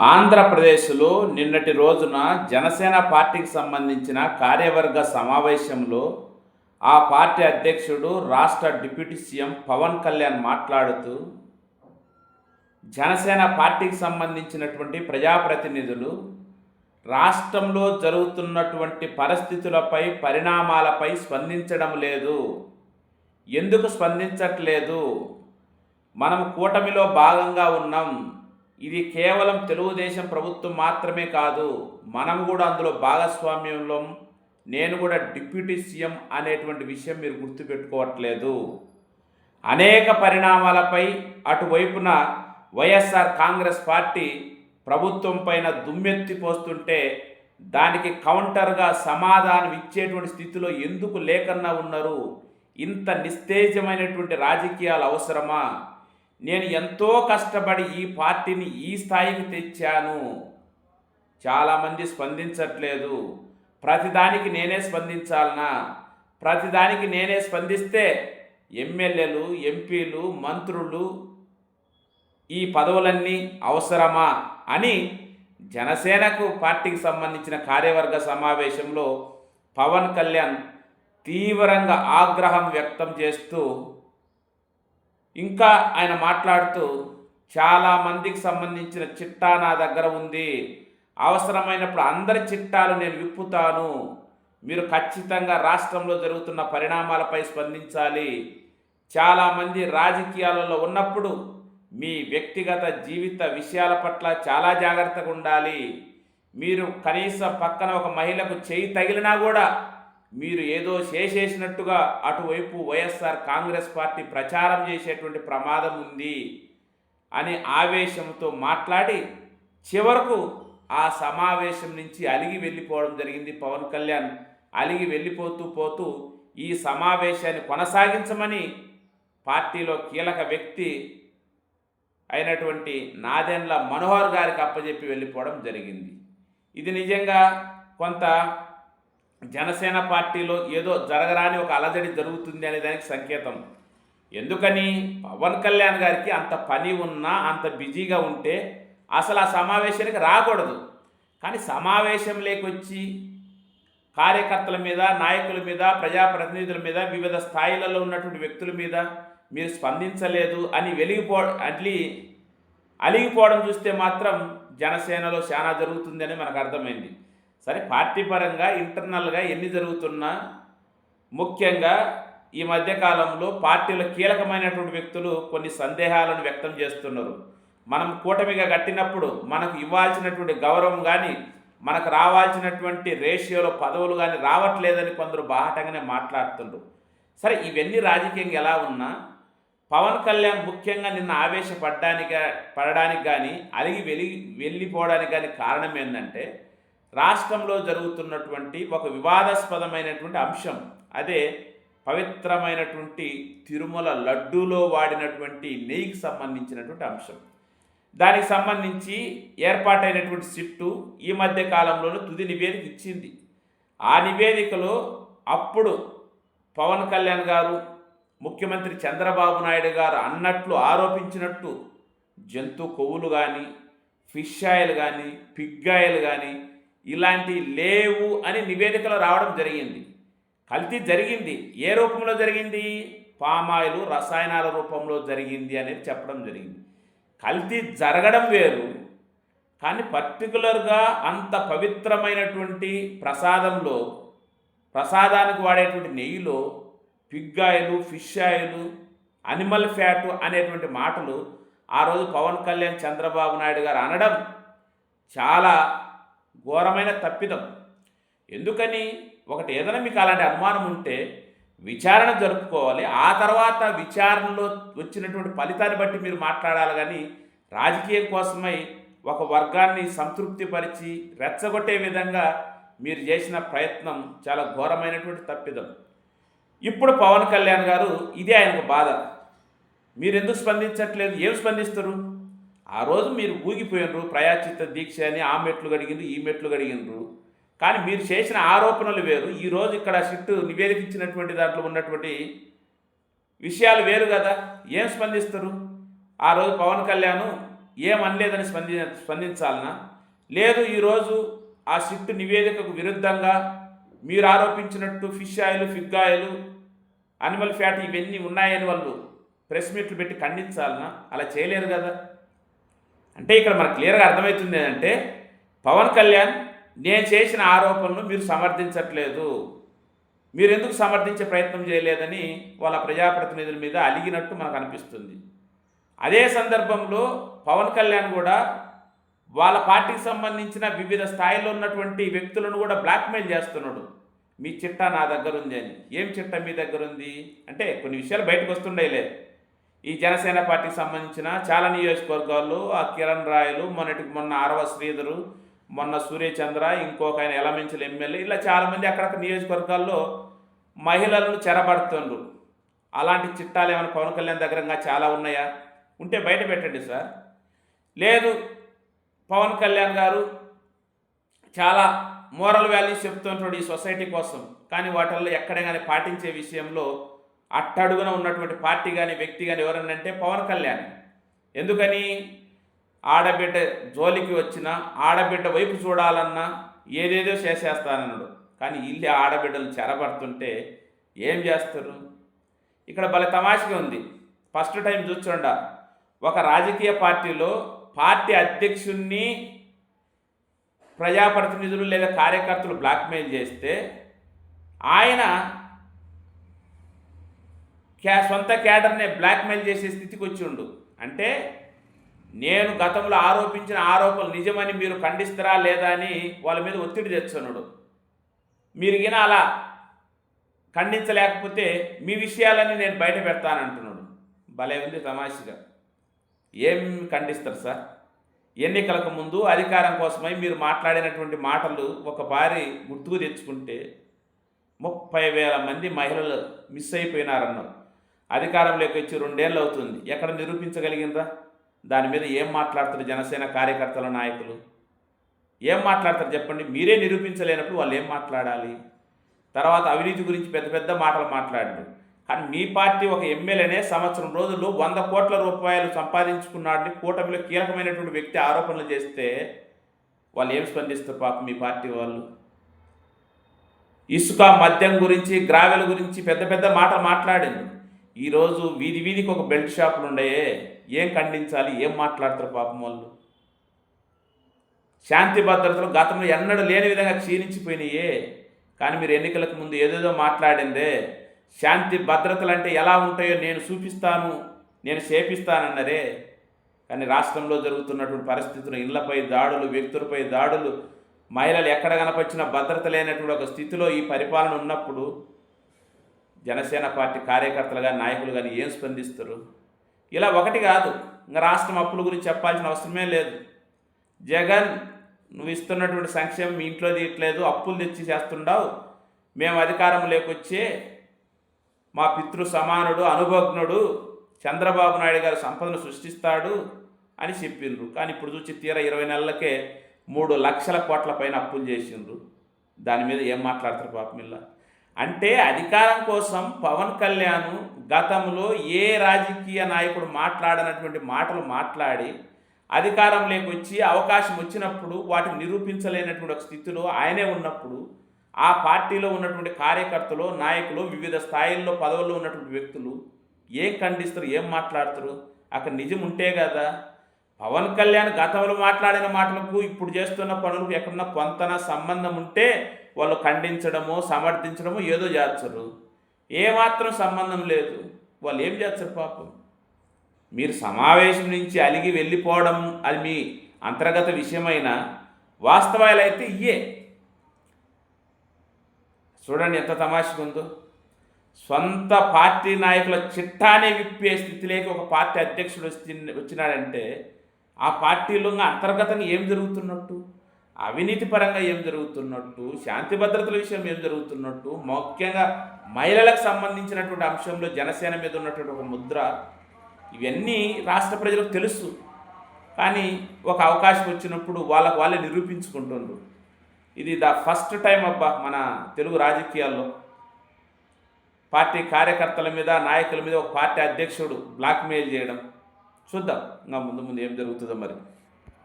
ఆంధ్రప్రదేశ్లో నిన్నటి రోజున జనసేన పార్టీకి సంబంధించిన కార్యవర్గ సమావేశంలో ఆ పార్టీ అధ్యక్షుడు రాష్ట్ర డిప్యూటీ సీఎం పవన్ కళ్యాణ్ మాట్లాడుతూ జనసేన పార్టీకి సంబంధించినటువంటి ప్రజాప్రతినిధులు రాష్ట్రంలో జరుగుతున్నటువంటి పరిస్థితులపై పరిణామాలపై స్పందించడం లేదు. ఎందుకు స్పందించట్లేదు? మనం కూటమిలో భాగంగా ఉన్నాం. ఇది కేవలం తెలుగుదేశం ప్రభుత్వం మాత్రమే కాదు, మనం కూడా అందులో భాగస్వామ్యంలో. నేను కూడా డిప్యూటీ సీఎం అనేటువంటి విషయం మీరు గుర్తుపెట్టుకోవట్లేదు. అనేక పరిణామాలపై అటువైపున వైఎస్ఆర్ కాంగ్రెస్ పార్టీ ప్రభుత్వం పైన దుమ్మెత్తిపోస్తుంటే దానికి కౌంటర్గా సమాధానం ఇచ్చేటువంటి స్థితిలో ఎందుకు లేకన్నా ఉన్నారు? ఇంత నిస్తేజమైనటువంటి రాజకీయాలు అవసరమా? నేను ఎంతో కష్టపడి ఈ పార్టీని ఈ స్థాయికి తెచ్చాను. చాలామంది స్పందించట్లేదు. ప్రతిదానికి నేనే స్పందించాలనా? ప్రతిదానికి నేనే స్పందిస్తే ఎమ్మెల్యేలు, ఎంపీలు, మంత్రులు ఈ పదవులన్నీ అవసరమా అని జనసేనకు పార్టీకి సంబంధించిన కార్యవర్గ సమావేశంలో పవన్ కళ్యాణ్ తీవ్రంగా ఆగ్రహం వ్యక్తం చేస్తూ ఇంకా ఆయన మాట్లాడుతూ చాలామందికి సంబంధించిన చిట్టా నా దగ్గర ఉంది, అవసరమైనప్పుడు అందరి చిట్టాలు నేను విప్పుతాను, మీరు ఖచ్చితంగా రాష్ట్రంలో జరుగుతున్న పరిణామాలపై స్పందించాలి, చాలామంది రాజకీయాలలో ఉన్నప్పుడు మీ వ్యక్తిగత జీవిత విషయాల పట్ల చాలా జాగ్రత్తగా ఉండాలి, మీరు కనీసం పక్కన ఒక మహిళకు చేయి తగిలినా కూడా మీరు ఏదో చేసేసినట్టుగా అటువైపు వైఎస్ఆర్ కాంగ్రెస్ పార్టీ ప్రచారం చేసేటువంటి ప్రమాదం ఉంది అని ఆవేశంతో మాట్లాడి చివరకు ఆ సమావేశం నుంచి అలిగి వెళ్ళిపోవడం జరిగింది. పవన్ కళ్యాణ్ అలిగి వెళ్ళిపోతూ ఈ సమావేశాన్ని కొనసాగించమని పార్టీలో కీలక వ్యక్తి అయినటువంటి నాదెండ్ల మనోహర్ గారికి అప్పచెప్పి వెళ్ళిపోవడం జరిగింది. ఇది నిజంగా కొంత జనసేన పార్టీలో ఏదో జరగరాని ఒక అలజడి జరుగుతుంది అనే దానికి సంకేతం. ఎందుకని? పవన్ కళ్యాణ్ గారికి అంత పని ఉన్నా, అంత బిజీగా ఉంటే అసలు ఆ సమావేశానికి రాకూడదు. కానీ సమావేశంలోకి వచ్చి కార్యకర్తల మీద, నాయకుల మీద, ప్రజాప్రతినిధుల మీద, వివిధ స్థాయిలలో ఉన్నటువంటి వ్యక్తుల మీద మీరు స్పందించలేదు అని అలిగిపోవడం చూస్తే మాత్రం జనసేనలో చాలా జరుగుతుందని మనకు అర్థమైంది. సరే, పార్టీ పరంగా ఇంటర్నల్గా ఎన్ని జరుగుతున్నా, ముఖ్యంగా ఈ మధ్యకాలంలో పార్టీలో కీలకమైనటువంటి వ్యక్తులు కొన్ని సందేహాలను వ్యక్తం చేస్తున్నారు. మనం కూటమిగా కట్టినప్పుడు మనకు ఇవ్వాల్సినటువంటి గౌరవం కానీ, మనకు రావాల్సినటువంటి రేషియోలో పదవులు కానీ రావట్లేదని కొందరు బాహటంగానే మాట్లాడుతుండ్రు. సరే, ఇవన్నీ రాజకీయంగా ఎలా ఉన్నా పవన్ కళ్యాణ్ ముఖ్యంగా నిన్న పడడానికి కానీ వెళ్ళిపోవడానికి కానీ కారణం ఏంటంటే రాష్ట్రంలో జరుగుతున్నటువంటి ఒక వివాదాస్పదమైనటువంటి అంశం. అదే పవిత్రమైనటువంటి తిరుమల లడ్డూలో వాడినటువంటి నెయ్యికి సంబంధించినటువంటి అంశం. దానికి సంబంధించి ఏర్పాటైనటువంటి సిట్టు ఈ మధ్య కాలంలోనూ తుది నివేదిక ఇచ్చింది. ఆ నివేదికలో అప్పుడు పవన్ కళ్యాణ్ గారు, ముఖ్యమంత్రి చంద్రబాబు నాయుడు గారు ఆరోపించినట్టు జంతు కొవ్వులు కానీ, ఫిష్ ఆయిల్ కానీ, పిగ్ ఆయిల్ కానీ ఇలాంటివి లేవు అని నివేదికలో రావడం జరిగింది. కల్తీ జరిగింది. ఏ రూపంలో జరిగింది? పామాయిలు, రసాయనాల రూపంలో జరిగింది అనేది చెప్పడం జరిగింది. కల్తీ జరగడం వేరు, కానీ పర్టికులర్గా అంత పవిత్రమైనటువంటి ప్రసాదానికి వాడేటువంటి నెయ్యిలో Pig oil, fish oil, animal fat అనేటువంటి మాటలు ఆ రోజు పవన్ కళ్యాణ్, చంద్రబాబు నాయుడు గారు అనడం చాలా ఘోరమైన తప్పిదం. ఎందుకని? ఒకటి, ఏదైనా మీకు అలాంటి అనుమానం ఉంటే విచారణ జరుపుకోవాలి. ఆ తర్వాత విచారణలో వచ్చినటువంటి ఫలితాన్ని బట్టి మీరు మాట్లాడాలి. కానీ రాజకీయం కోసమై ఒక వర్గాన్ని సంతృప్తిపరిచి రెచ్చగొట్టే విధంగా మీరు చేసిన ప్రయత్నం చాలా ఘోరమైనటువంటి తప్పిదం. ఇప్పుడు పవన్ కళ్యాణ్ గారు ఇదే ఆయనకు బాధ. మీరు ఎందుకు స్పందించట్లేదు? ఏం స్పందిస్తారు? ఆ రోజు మీరు ఊగిపోయినరు, ప్రయాచిత దీక్ష అని ఆ మెట్లు గడిగినరు, ఈ మెట్లు గడిగినరు. కానీ మీరు చేసిన ఆరోపణలు వేరు, ఈరోజు ఇక్కడ సిట్టు నివేదిక ఇచ్చినటువంటి దాంట్లో ఉన్నటువంటి విషయాలు వేరు కదా. ఏం స్పందిస్తారు? ఆ రోజు పవన్ కళ్యాణ్ ఏమనలేదని స్పందించాలనా? లేదు ఈరోజు ఆ సిట్ నివేదికకు విరుద్ధంగా మీరు ఆరోపించినట్టు fish oil, fig oil, animal fat ఇవన్నీ ఉన్నాయని వాళ్ళు ప్రెస్ మీట్లు పెట్టి ఖండించాలనా? అలా చేయలేరు కదా. అంటే ఇక్కడ మనకు క్లియర్గా అర్థమవుతుంది ఏంటంటే, పవన్ కళ్యాణ్ నేను చేసిన ఆరోపణలు మీరు సమర్థించట్లేదు, మీరు ఎందుకు సమర్థించే ప్రయత్నం చేయలేదని వాళ్ళ ప్రజాప్రతినిధుల మీద అలిగినట్టు మనకు అనిపిస్తుంది. అదే సందర్భంలో పవన్ కళ్యాణ్ కూడా వాళ్ళ పార్టీకి సంబంధించిన వివిధ స్థాయిలో ఉన్నటువంటి వ్యక్తులను కూడా బ్లాక్మెయిల్ చేస్తున్నాడు. మీ చిట్టా నా దగ్గర ఉంది అని. ఏం చిట్టా మీ దగ్గర ఉంది అంటే కొన్ని విషయాలు బయటకు వస్తుండేలే. ఈ జనసేన పార్టీకి సంబంధించిన చాలా నియోజకవర్గాల్లో ఆ కిరణ్ రాయలు, మొన్న ఆరవ శ్రీధరు, మొన్న సూర్యచంద్ర, ఇంకొక ఆయన ఎలమెంచుల ఎమ్మెల్యే, ఇలా చాలామంది అక్కడక్కడ నియోజకవర్గాల్లో మహిళలను చెరబడుతుండ్రు. అలాంటి చిట్టాలు ఏమైనా పవన్ కళ్యాణ్ దగ్గరంగా చాలా ఉన్నాయా? ఉంటే బయట పెట్టండి సార్. లేదు పవన్ కళ్యాణ్ గారు చాలా మోరల్ వాల్యూస్ చెప్తుంటాడు ఈ సొసైటీ కోసం, కానీ వాటిల్లో ఎక్కడ కానీ పాటించే విషయంలో అట్టడుగున ఉన్నటువంటి పార్టీ కానీ వ్యక్తి కానీ ఎవరన్నంటే పవన్ కళ్యాణ్. ఎందుకని? ఆడబిడ్డ జోలికి వచ్చినా, ఆడబిడ్డ వైపు చూడాలన్నా ఏదేదో చేసేస్తానన్నాడు. కానీ ఇల్లు ఆడబిడ్డలు చెరబడుతుంటే ఏం చేస్తారు? ఇక్కడ భలే తమాషగా ఉంది. ఫస్ట్ టైం చూస్తుండ ఒక రాజకీయ పార్టీలో పార్టీ అధ్యక్షుణ్ణి ప్రజాప్రతినిధులు లేదా కార్యకర్తలు బ్లాక్మెయిల్ చేస్తే ఆయన సొంత క్యాడర్నే బ్లాక్మెయిల్ చేసే స్థితికి వచ్చిండు. అంటే నేను గతంలో ఆరోపించిన ఆరోపణలు నిజమని మీరు ఖండిస్తారా లేదా అని వాళ్ళ మీద ఒత్తిడి తెచ్చున్నాడు. మీరు గిన అలా ఖండించలేకపోతే మీ విషయాలని నేను బయట పెడతానంటున్నాడు. భలే ఉంది తమాషగా. ఏం ఖండిస్తారు సార్? ఎన్నికలకు ముందు అధికారం కోసమై మీరు మాట్లాడినటువంటి మాటలు ఒక భారీ గుర్తుకు తెచ్చుకుంటే 30,000 మంది మహిళలు మిస్ అయిపోయినారన్నారు. అధికారంలోకి వచ్చి 2 ఏళ్ళు అవుతుంది. ఎక్కడ నిరూపించగలిగినరా? దాని మీద ఏం మాట్లాడతారు జనసేన కార్యకర్తల నాయకులు? ఏం మాట్లాడతారు చెప్పండి? మీరే నిరూపించలేనప్పుడు వాళ్ళు ఏం మాట్లాడాలి? తర్వాత అవినీతి గురించి పెద్ద పెద్ద మాటలు మాట్లాడారు. కానీ మీ పార్టీ ఒక ఎమ్మెల్యేనే సంవత్సరం రోజుల్లో 100 కోట్ల రూపాయలు సంపాదించుకున్నాడని కూటమిలో కీలకమైనటువంటి వ్యక్తి ఆరోపణలు చేస్తే వాళ్ళు ఏం స్పందిస్తారు పాపం మీ పార్టీ వాళ్ళు? ఇసుక, మద్యం గురించి, గ్రావెల్ గురించి పెద్ద పెద్ద మాటలు మాట్లాడింది. ఈరోజు వీధి వీధికి ఒక బెల్ట్ షాపులు ఉండయే, ఏం ఖండించాలి? ఏం మాట్లాడతారు పాపం వాళ్ళు? శాంతి భద్రతలు గతంలో ఎన్నడూ లేని విధంగా క్షీణించిపోయినాయే. కానీ మీరు ఎన్నికలకు ముందు ఏదేదో మాట్లాడిందే. శాంతి భద్రతలు అంటే ఎలా ఉంటాయో నేను చూపిస్తాను, నేను చేపిస్తానన్నరే. కానీ రాష్ట్రంలో జరుగుతున్నటువంటి పరిస్థితులు, ఇళ్లపై దాడులు, వ్యక్తులపై దాడులు, మహిళలు ఎక్కడ కనపరిచిన భద్రత లేనటువంటి ఒక స్థితిలో ఈ పరిపాలన ఉన్నప్పుడు జనసేన పార్టీ కార్యకర్తలు కానీ నాయకులు కానీ ఏం స్పందిస్తారు? ఇలా ఒకటి కాదు, ఇంకా రాష్ట్రం అప్పుల గురించి చెప్పాల్సిన అవసరమే లేదు. జగన్ నువ్వు ఇస్తున్నటువంటి సంక్షేమం మీ ఇంట్లో తీయట్లేదు, అప్పులు తెచ్చి చేస్తుండవు, మేము అధికారం లేకొచ్చే మా పితృ సమానుడు, అనుభవజ్ఞుడు చంద్రబాబు నాయుడు గారు సంపదను సృష్టిస్తాడు అని చెప్పిండ్రు. కానీ ఇప్పుడు చూసి తీరా 20 నెలలకే 3 లక్షల కోట్ల పైన అప్పులు చేసిండ్రు. దాని మీద ఏం మాట్లాడతారు పాపమిల్ల? అంటే అధికారం కోసం పవన్ కళ్యాణ్ గతంలో ఏ రాజకీయ నాయకుడు మాట్లాడనటువంటి మాటలు మాట్లాడి అధికారం లేకొచ్చి అవకాశం వచ్చినప్పుడు వాటిని నిరూపించలేనటువంటి ఒక స్థితిలో ఆయనే ఉన్నప్పుడు ఆ పార్టీలో ఉన్నటువంటి కార్యకర్తలు, నాయకులు, వివిధ స్థాయిల్లో పదవుల్లో ఉన్నటువంటి వ్యక్తులు ఏం ఖండిస్తారు, ఏం మాట్లాడతారు? అక్కడ నిజం ఉంటే కదా. పవన్ కళ్యాణ్ గతంలో మాట్లాడిన మాటలకు ఇప్పుడు చేస్తున్న పనులకు ఎక్కడన్నా కొంతన సంబంధం ఉంటే వాళ్ళు ఖండించడమో సమర్థించడమో ఏదో చేస్తారు. ఏమాత్రం సంబంధం లేదు, వాళ్ళు ఏం చేస్తారు పాపం? మీరు సమావేశం నుంచి అలిగి వెళ్ళిపోవడం అది మీ అంతర్గత విషయమైన వాస్తవాలు అయితే ఇయే. చూడండి ఎంత తమాషగా ఉందో. సొంత పార్టీ నాయకుల చిట్టానే విప్పే స్థితిలోకి ఒక పార్టీ అధ్యక్షుడు వచ్చినాడంటే ఆ పార్టీలో అంతర్గతంగా ఏం జరుగుతున్నట్టు, అవినీతి పరంగా ఏం జరుగుతున్నట్టు, శాంతి భద్రతల విషయం ఏం జరుగుతున్నట్టు, ముఖ్యంగా మహిళలకు సంబంధించినటువంటి అంశంలో జనసేన మీద ఉన్నటువంటి ఒక ముద్ర, ఇవన్నీ రాష్ట్ర ప్రజలకు తెలుసు. కానీ ఒక అవకాశం వచ్చినప్పుడు వాళ్ళే నిరూపించుకుంటున్నారు. ఇది ఫస్ట్ టైం అబ్బా మన తెలుగు రాజకీయాల్లో పార్టీ కార్యకర్తల మీద, నాయకుల మీద ఒక పార్టీ అధ్యక్షుడు బ్లాక్మెయిల్ చేయడం చూద్దాం ఇంకా ముందు ముందు ఏం జరుగుతుందో మరి.